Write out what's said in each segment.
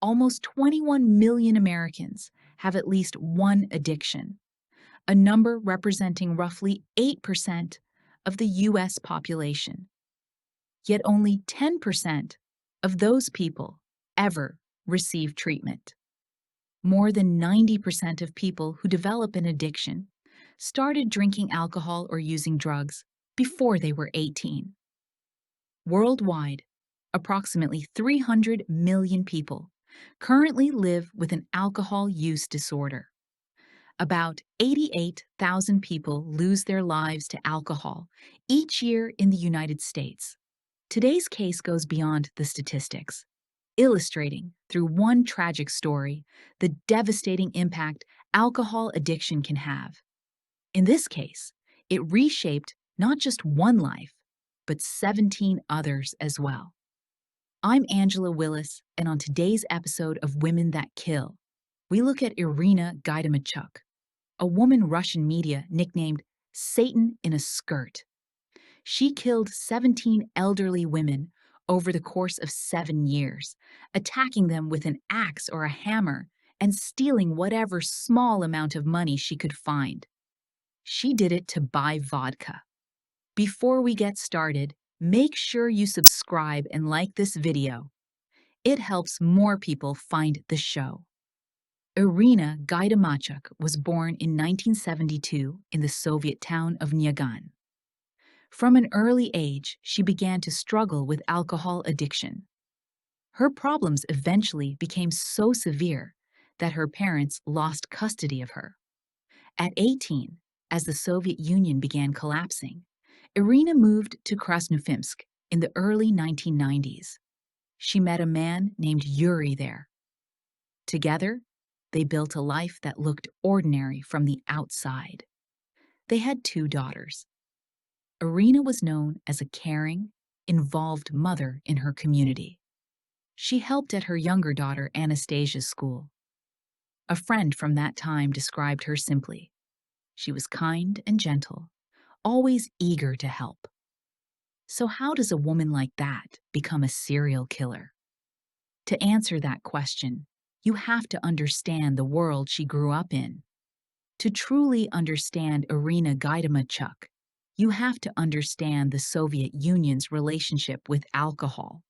almost 21 million Americans have at least one addiction, a number representing roughly 8% of the U.S. population. Yet only 10% of those people ever receive treatment. More than 90% of people who develop an addiction started drinking alcohol or using drugs before they were 18. Worldwide, approximately 300 million people currently live with an alcohol use disorder. About 88,000 people lose their lives to alcohol each year in the United States. Today's case goes beyond the statistics, illustrating, through one tragic story, the devastating impact alcohol addiction can have. In this case, it reshaped not just one life, but 17 others as well. I'm Angela Willis, and on today's episode of Women That Kill, we look at Irina Gaidamachuk, a woman Russian media nicknamed Satan in a Skirt. She killed 17 elderly women over the course of 7 years, attacking them with an axe or a hammer and stealing whatever small amount of money she could find. She did it to buy vodka. Before we get started, make sure you subscribe and like this video. It helps more people find the show. Irina Gaidamachuk was born in 1972 in the Soviet town of Nyagan. From an early age, she began to struggle with alcohol addiction. Her problems eventually became so severe that her parents lost custody of her. At 18, as the Soviet Union began collapsing, Irina moved to Krasnoyarsk in the early 1990s. She met a man named Yuri there. Together, they built a life that looked ordinary from the outside. They had 2 daughters. Irina was known as a caring, involved mother in her community. She helped at her younger daughter Anastasia's school. A friend from that time described her simply: she was kind and gentle, always eager to help. So how does a woman like that become a serial killer? To answer that question, you have to understand the world she grew up in. To truly understand Irina Gaidamachuk, you have to understand the Soviet Union's relationship with alcohol.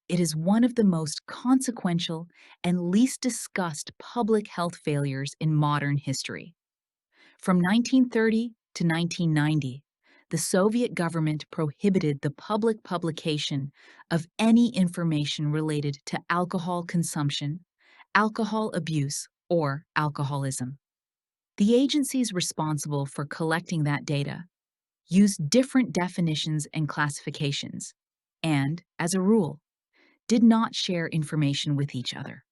It is one of the most consequential and least discussed public health failures in modern history. From 1930 to 1990, the Soviet government prohibited the public publication of any information related to alcohol consumption, alcohol abuse, or alcoholism. The agencies responsible for collecting that data used different definitions and classifications, and, as a rule, did not share information with each other.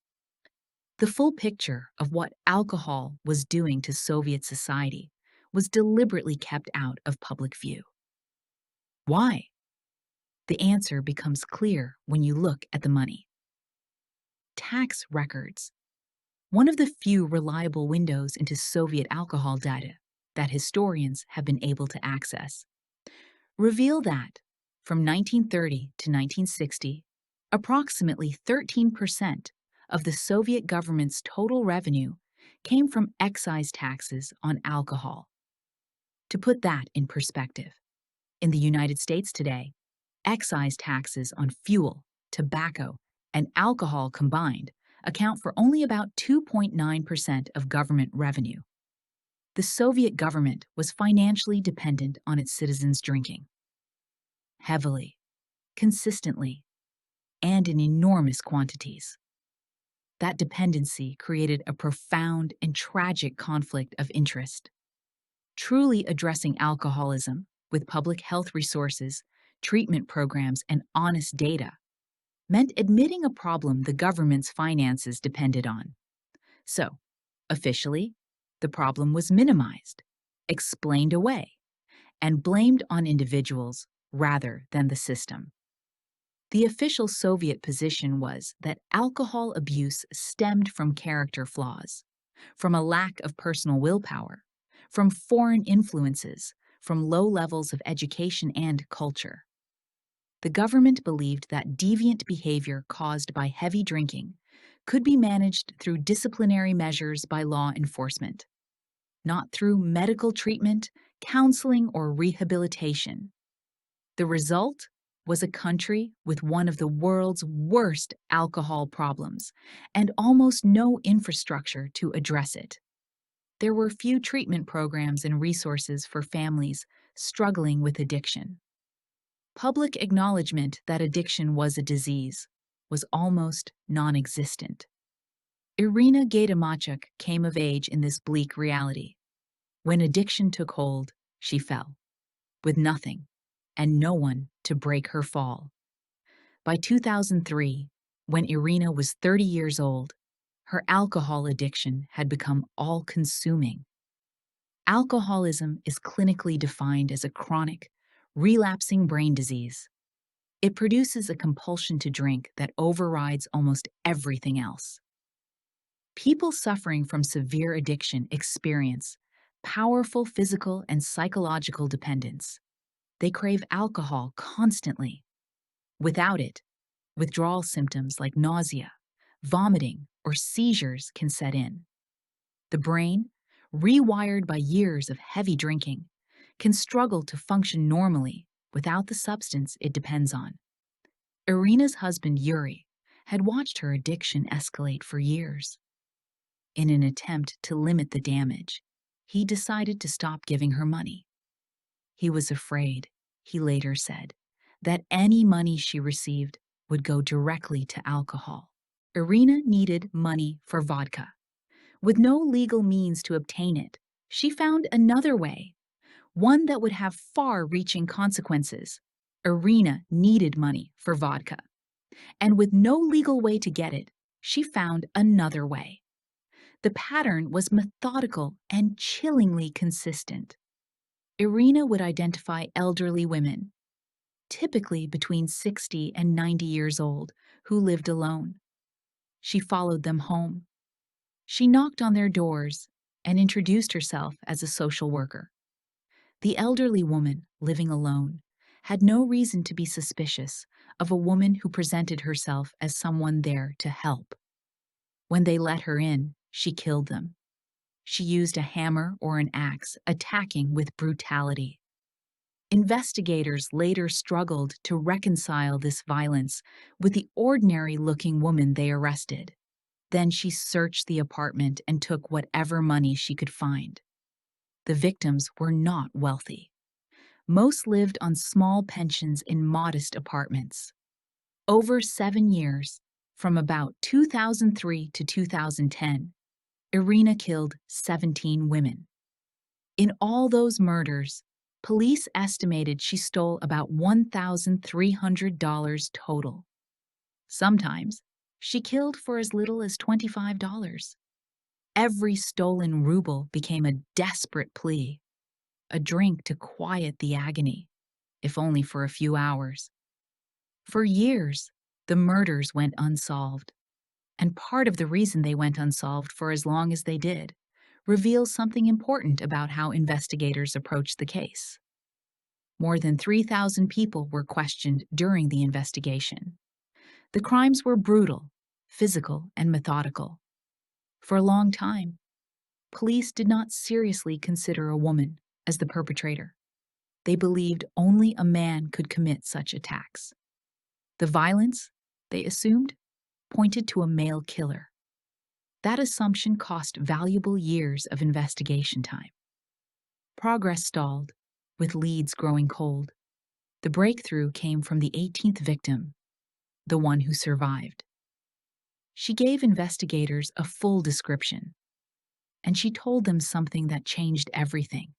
The full picture of what alcohol was doing to Soviet society was deliberately kept out of public view. Why? The answer becomes clear when you look at the money. Tax records, one of the few reliable windows into Soviet alcohol data that historians have been able to access, reveal that, from 1930 to 1960, approximately 13% of the Soviet government's total revenue came from excise taxes on alcohol. To put that in perspective, in the United States today, excise taxes on fuel, tobacco, and alcohol combined account for only about 2.9% of government revenue. The Soviet government was financially dependent on its citizens drinking. Heavily, consistently, and in enormous quantities. That dependency created a profound and tragic conflict of interest. Truly addressing alcoholism with public health resources, treatment programs, and honest data meant admitting a problem the government's finances depended on. So, officially, the problem was minimized, explained away, and blamed on individuals rather than the system. The official Soviet position was that alcohol abuse stemmed from character flaws, from a lack of personal willpower, from foreign influences, from low levels of education and culture. The government believed that deviant behavior caused by heavy drinking could be managed through disciplinary measures by law enforcement, not through medical treatment, counseling, or rehabilitation. The result was a country with one of the world's worst alcohol problems and almost no infrastructure to address it. There were few treatment programs and resources for families struggling with addiction. Public acknowledgement that addiction was a disease was almost non-existent. Irina Gaidamachuk came of age in this bleak reality. When addiction took hold, she fell, with nothing and no one to break her fall. By 2003, when Irina was 30 years old, her alcohol addiction had become all-consuming. Alcoholism is clinically defined as a chronic, relapsing brain disease. It produces a compulsion to drink that overrides almost everything else. People suffering from severe addiction experience powerful physical and psychological dependence. They crave alcohol constantly. Without it, withdrawal symptoms like nausea, vomiting, or seizures can set in. The brain, rewired by years of heavy drinking, can struggle to function normally without the substance it depends on. Irina's husband, Yuri, had watched her addiction escalate for years. In an attempt to limit the damage, he decided to stop giving her money. He was afraid, he later said, that any money she received would go directly to alcohol. Irina needed money for vodka. With no legal means to obtain it, she found another way, one that would have far-reaching consequences. Irina needed money for vodka, and with no legal way to get it, she found another way. The pattern was methodical and chillingly consistent. Irina would identify elderly women, typically between 60 and 90 years old, who lived alone. She followed them home. She knocked on their doors and introduced herself as a social worker. The elderly woman, living alone, had no reason to be suspicious of a woman who presented herself as someone there to help. When they let her in, she killed them. She used a hammer or an axe, attacking with brutality. Investigators later struggled to reconcile this violence with the ordinary-looking woman they arrested. Then she searched the apartment and took whatever money she could find. The victims were not wealthy. Most lived on small pensions in modest apartments. Over 7 years, from about 2003 to 2010, Irina killed 17 women. In all those murders, police estimated she stole about $1,300 total. Sometimes, she killed for as little as $25. Every stolen ruble became a desperate plea, a drink to quiet the agony, if only for a few hours. For years, the murders went unsolved, and part of the reason they went unsolved for as long as they did reveals something important about how investigators approached the case. More than 3,000 people were questioned during the investigation. The crimes were brutal, physical, and methodical. For a long time, police did not seriously consider a woman as the perpetrator. They believed only a man could commit such attacks. The violence, they assumed, pointed to a male killer. That assumption cost valuable years of investigation time. Progress stalled, with leads growing cold. The breakthrough came from the 18th victim, the one who survived. She gave investigators a full description, and she told them something that changed everything.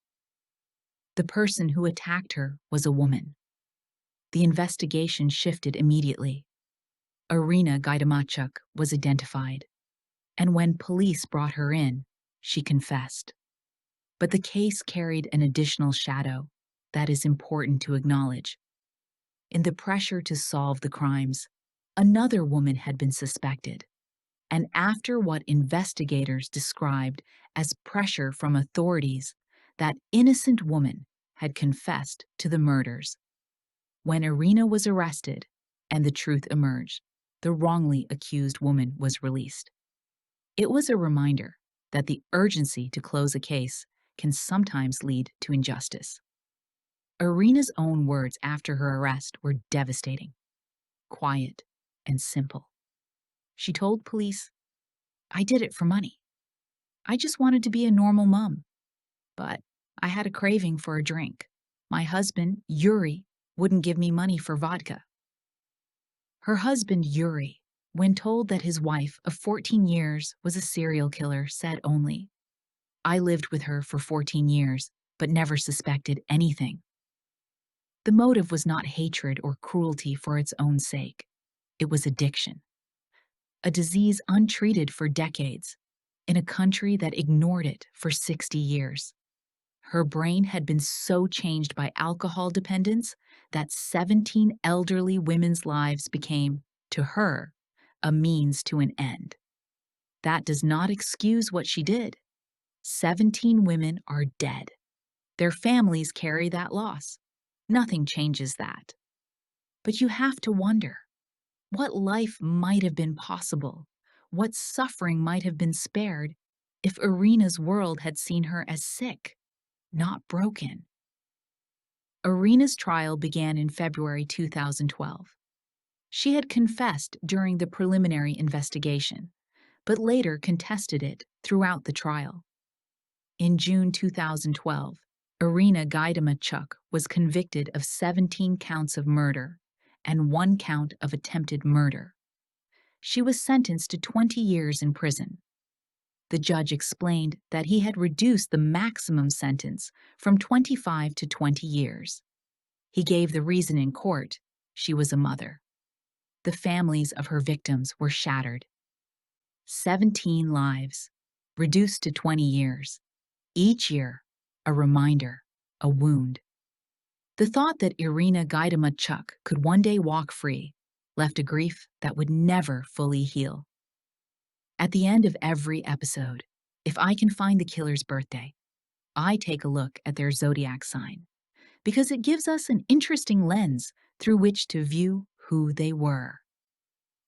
The person who attacked her was a woman. The investigation shifted immediately. Irina Gaidamachuk was identified, and when police brought her in, she confessed. But the case carried an additional shadow that is important to acknowledge. In the pressure to solve the crimes, another woman had been suspected, and after what investigators described as pressure from authorities, that innocent woman had confessed to the murders. When Irina was arrested and the truth emerged, the wrongly accused woman was released. It was a reminder that the urgency to close a case can sometimes lead to injustice. Irina's own words after her arrest were devastating, quiet, and simple. She told police, "I did it for money. I just wanted to be a normal mom. But I had a craving for a drink. My husband, Yuri, wouldn't give me money for vodka." Her husband, Yuri, when told that his wife of 14 years was a serial killer, said only, "I lived with her for 14 years, but never suspected anything." The motive was not hatred or cruelty for its own sake. It was addiction. A disease untreated for decades, in a country that ignored it for 60 years. Her brain had been so changed by alcohol dependence that 17 elderly women's lives became, to her, a means to an end. That does not excuse what she did. 17 women are dead. Their families carry that loss. Nothing changes that. But you have to wonder, what life might have been possible, what suffering might have been spared if Irina's world had seen her as sick, not broken. Irina's trial began in February 2012. She had confessed during the preliminary investigation, but later contested it throughout the trial. In June 2012, Irina Gaidamachuk was convicted of 17 counts of murder and 1 count of attempted murder. She was sentenced to 20 years in prison. The judge explained that he had reduced the maximum sentence from 25 to 20 years. He gave the reason in court: she was a mother. The families of her victims were shattered. 17 lives, reduced to 20 years. Each year, a reminder, a wound. The thought that Irina Gaidamachuk could one day walk free left a grief that would never fully heal. At the end of every episode, if I can find the killer's birthday, I take a look at their zodiac sign, because it gives us an interesting lens through which to view who they were.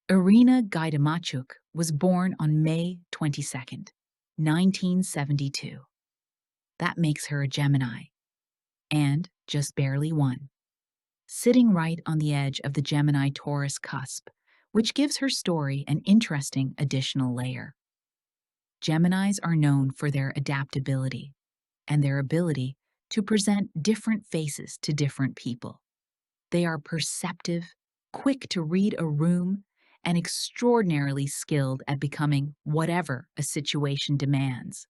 Irina Gaidamachuk was born on May 22, 1972. That makes her a Gemini, and just barely one, sitting right on the edge of the Gemini-Taurus cusp, which gives her story an interesting additional layer. Geminis are known for their adaptability and their ability to present different faces to different people. They are perceptive, quick to read a room, and extraordinarily skilled at becoming whatever a situation demands.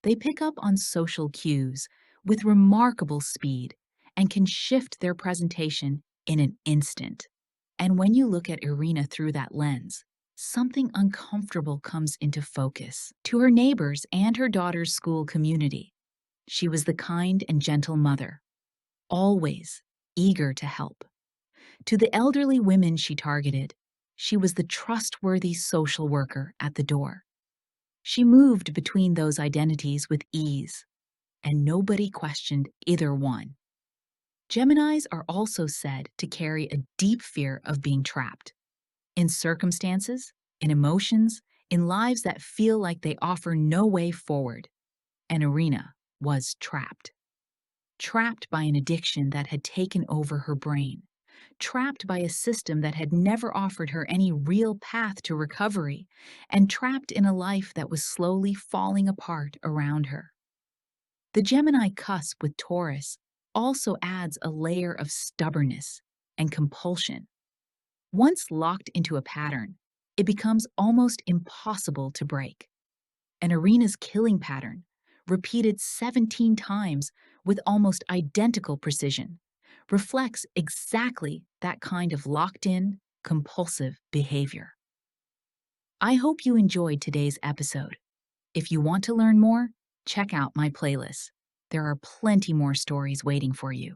They pick up on social cues with remarkable speed and can shift their presentation in an instant. And when you look at Irina through that lens, something uncomfortable comes into focus. To her neighbors and her daughter's school community, she was the kind and gentle mother, always eager to help. To the elderly women she targeted, she was the trustworthy social worker at the door. She moved between those identities with ease, and nobody questioned either one. Geminis are also said to carry a deep fear of being trapped in circumstances, in emotions, in lives that feel like they offer no way forward. And Irina was trapped. Trapped by an addiction that had taken over her brain. Trapped by a system that had never offered her any real path to recovery, and trapped in a life that was slowly falling apart around her. The Gemini cusp with Taurus also adds a layer of stubbornness and compulsion. Once locked into a pattern, it becomes almost impossible to break. And Irina's killing pattern, repeated 17 times with almost identical precision, reflects exactly that kind of locked-in, compulsive behavior. I hope you enjoyed today's episode. If you want to learn more, check out my playlist. There are plenty more stories waiting for you.